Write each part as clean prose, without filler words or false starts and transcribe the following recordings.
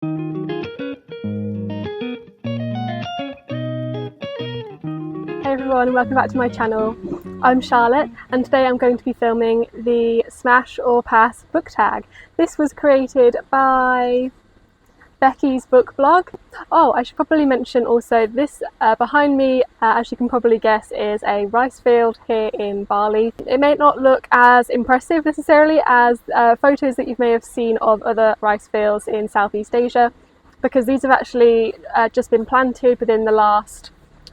Hey everyone, welcome back to my channel. I'm Charlotte and today I'm going to be filming the Smash or Pass book tag. This was created by Becky's book blog. Oh, I should probably mention also this behind me, as you can probably guess, is a rice field here in Bali. It may not look as impressive necessarily as photos that you may have seen of other rice fields in Southeast Asia, because these have actually just been planted within the last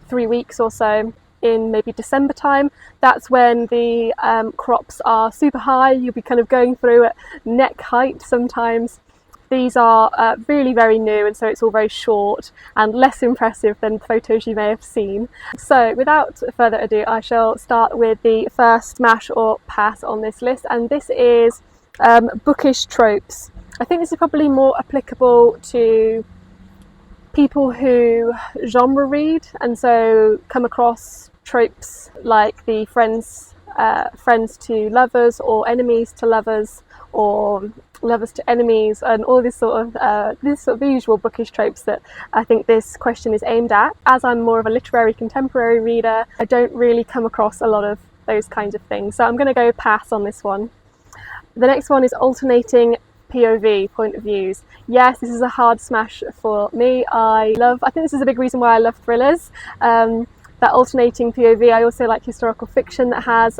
3 weeks or so, in maybe December time. That's when the crops are super high. You'll be kind of going through at neck height sometimes. These are really very new, and so it's all very short and less impressive than photos you may have seen. So without further ado, I shall start with the first smash or pass on this list, and this is bookish tropes. I think this is probably more applicable to people who genre read and so come across tropes like the friends to lovers, or enemies to lovers, or lovers to enemies, and all this sort of the usual bookish tropes that I think this question is aimed at. As I'm more of a literary contemporary reader, I don't really come across a lot of those kinds of things, so I'm going to go pass on this one. The next one is alternating POV, point of views. Yes, this is a hard smash for me. I think this is a big reason why I love thrillers, that alternating POV. I also like historical fiction that has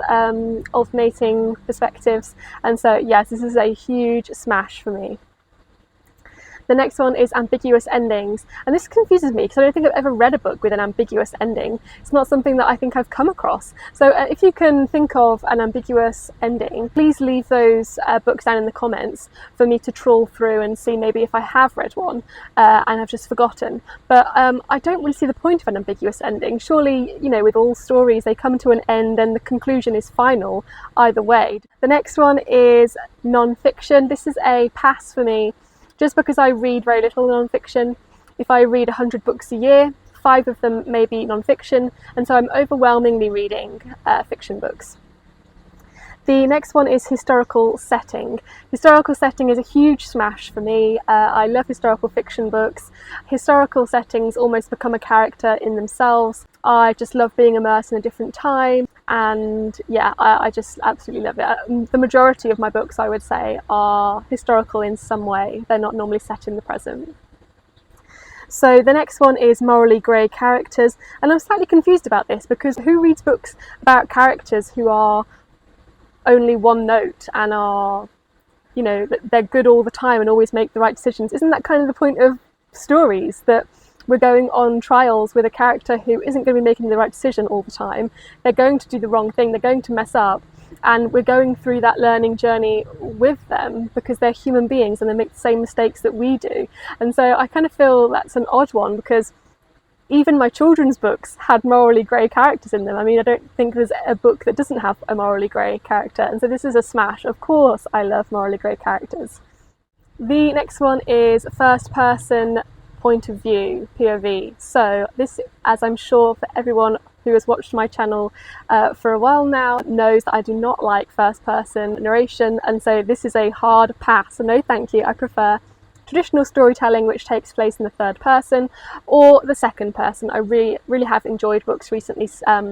alternating perspectives, and so yes, this is a huge smash for me. The next one is ambiguous endings, and this confuses me because I don't think I've ever read a book with an ambiguous ending. It's not something that I think I've come across. So if you can think of an ambiguous ending, please leave those books down in the comments for me to trawl through and see maybe if I have read one and I've just forgotten. But I don't really see the point of an ambiguous ending. Surely, you know, with all stories, they come to an end and the conclusion is final either way. The next one is non-fiction. This is a pass for me, just because I read very little non-fiction. If I read 100 books a year, 5 of them may be non-fiction, and so I'm overwhelmingly reading fiction books. The next one is historical setting. Historical setting is a huge smash for me. I love historical fiction books. Historical settings almost become a character in themselves. I just love being immersed in a different time, and yeah, I just absolutely love it. The majority of my books, I would say, are historical in some way. They're not normally set in the present. So the next one is morally grey characters, and I'm slightly confused about this because who reads books about characters who are only one note and are, you know, they're good all the time and always make the right decisions? Isn't that kind of the point of stories, that we're going on trials with a character who isn't going to be making the right decision all the time? They're going to do the wrong thing, they're going to mess up, and we're going through that learning journey with them because they're human beings and they make the same mistakes that we do. And so I kind of feel that's an odd one, because even my children's books had morally grey characters in them. I mean, I don't think there's a book that doesn't have a morally grey character, and so this is a smash. Of course I love morally grey characters. The next one is first person point of view, POV. So this, as I'm sure for everyone who has watched my channel for a while now, knows that I do not like first person narration, and so this is a hard pass. So no thank you. I prefer traditional storytelling which takes place in the third person or the second person. I really have enjoyed books recently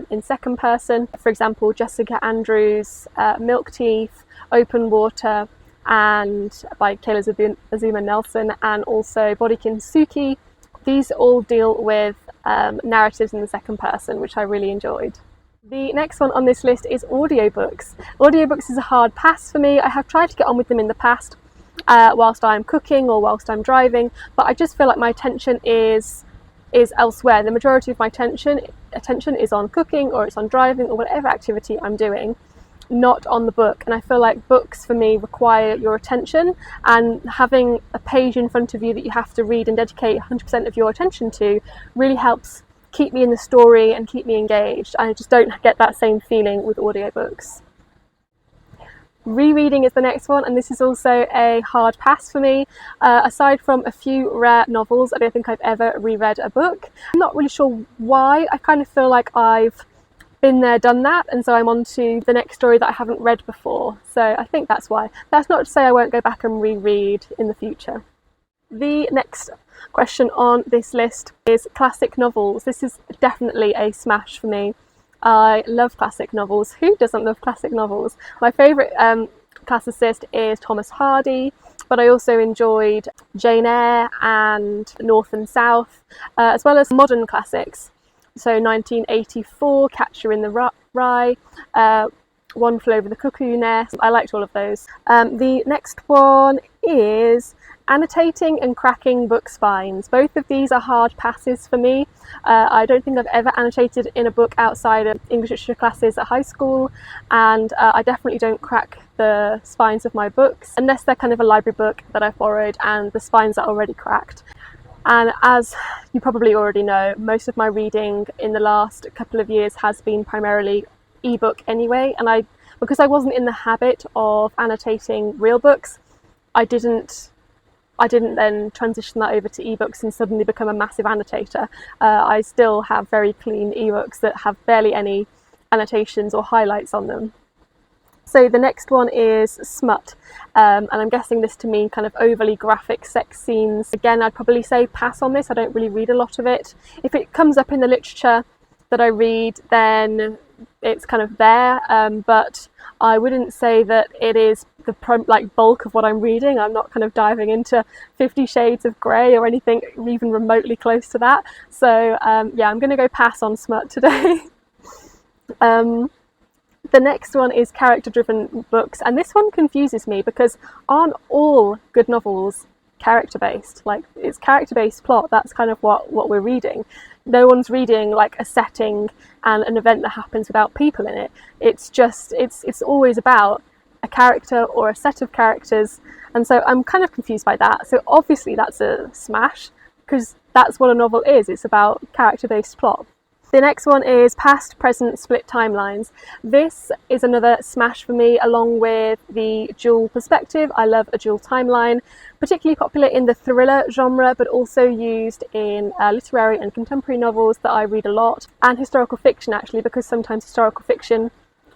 in second person. For example, Jessica Andrews' Milk Teeth, Open Water, and by Kayla Azuma Nelson, and also Bodykin Suki. These all deal with narratives in the second person, which I really enjoyed. The next one on this list is audiobooks. Audiobooks is a hard pass for me. I have tried to get on with them in the past, whilst I'm cooking or whilst I'm driving, but I just feel like my attention is elsewhere. The majority of my attention is on cooking, or it's on driving, or whatever activity I'm doing, not on the book. And I feel like books for me require your attention, and having a page in front of you that you have to read and dedicate 100% of your attention to really helps keep me in the story and keep me engaged. I just don't get that same feeling with audiobooks. Rereading is the next one, and this is also a hard pass for me. Aside from a few rare novels, I don't think I've ever reread a book. I'm not really sure why. I kind of feel like I've been there, done that, and so I'm on to the next story that I haven't read before. So I think that's why. That's not to say I won't go back and reread in the future. The next question on this list is classic novels. This is definitely a smash for me. I love classic novels. Who doesn't love classic novels? My favourite classicist is Thomas Hardy, but I also enjoyed Jane Eyre and North and South, as well as modern classics. So 1984, Catcher in the Rye, One Flew Over the Cuckoo Nest. I liked all of those. The next one is annotating and cracking book spines. Both of these are hard passes for me. I don't think I've ever annotated in a book outside of English literature classes at high school, and I definitely don't crack the spines of my books unless they're kind of a library book that I've borrowed and the spines are already cracked. And as you probably already know, most of my reading in the last couple of years has been primarily ebook anyway, and because I wasn't in the habit of annotating real books, I didn't then transition that over to ebooks and suddenly become a massive annotator. I still have very clean ebooks that have barely any annotations or highlights on them. So the next one is smut, and I'm guessing this to mean kind of overly graphic sex scenes. Again, I'd probably say pass on this. I don't really read a lot of it. If it comes up in the literature that I read, then it's kind of there, but I wouldn't say that it is the bulk of what I'm reading. I'm not kind of diving into 50 Shades of Grey or anything even remotely close to that. So yeah, I'm going to go pass on smut today. The next one is character-driven books, and this one confuses me because aren't all good novels character-based? Like, it's character-based plot, that's kind of what we're reading. No one's reading like a setting and an event that happens without people in it. It's just, it's always about a character or a set of characters, and so I'm kind of confused by that. So obviously that's a smash, because that's what a novel is. It's about character-based plot. The next one is past, present, split timelines. This is another smash for me, along with the dual perspective. I love a dual timeline, particularly popular in the thriller genre, but also used in literary and contemporary novels that I read a lot, and historical fiction actually, because sometimes historical fiction,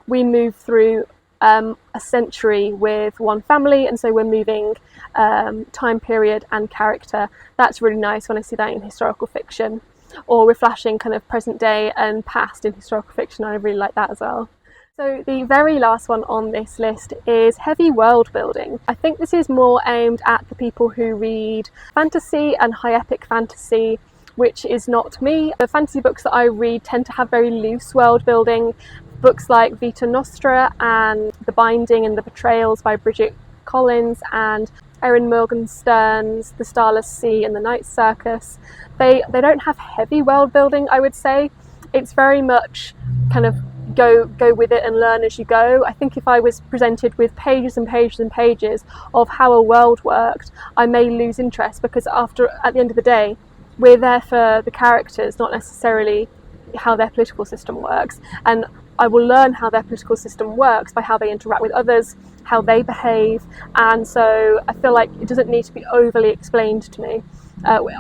we move through a century with one family, and so we're moving time period and character. That's really nice when I see that in historical fiction. Or we're flashing kind of present day and past in historical fiction. I really like that as well. So the very last one on this list is heavy world building. I think this is more aimed at the people who read fantasy and high epic fantasy, which is not me. The fantasy books that I read tend to have very loose world building. Books like Vita Nostra and The Binding and the Betrayals by Bridget Collins and Erin Morgenstern's The Starless Sea and The Night Circus. They don't have heavy world building, I would say. It's very much kind of go with it and learn as you go. I think if I was presented with pages and pages and pages of how a world worked, I may lose interest, because at the end of the day, we're there for the characters, not necessarily how their political system works. And I will learn how their political system works by how they interact with others, how they behave, and so I feel like it doesn't need to be overly explained to me.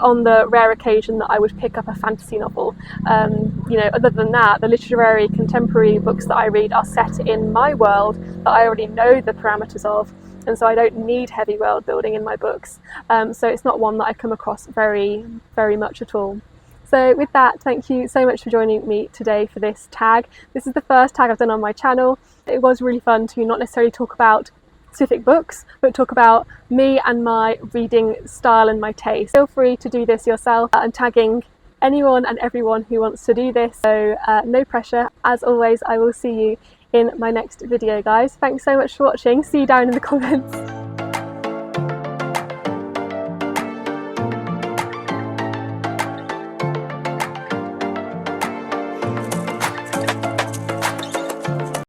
On the rare occasion that I would pick up a fantasy novel, other than that, the literary contemporary books that I read are set in my world that I already know the parameters of, and so I don't need heavy world building in my books. So it's not one that I come across very, very much at all. So with that, thank you so much for joining me today for this tag. This is the first tag I've done on my channel. It was really fun to not necessarily talk about specific books, but talk about me and my reading style and my taste. Feel free to do this yourself. I'm tagging anyone and everyone who wants to do this, so no pressure. As always, I will see you in my next video, guys. Thanks so much for watching. See you down in the comments.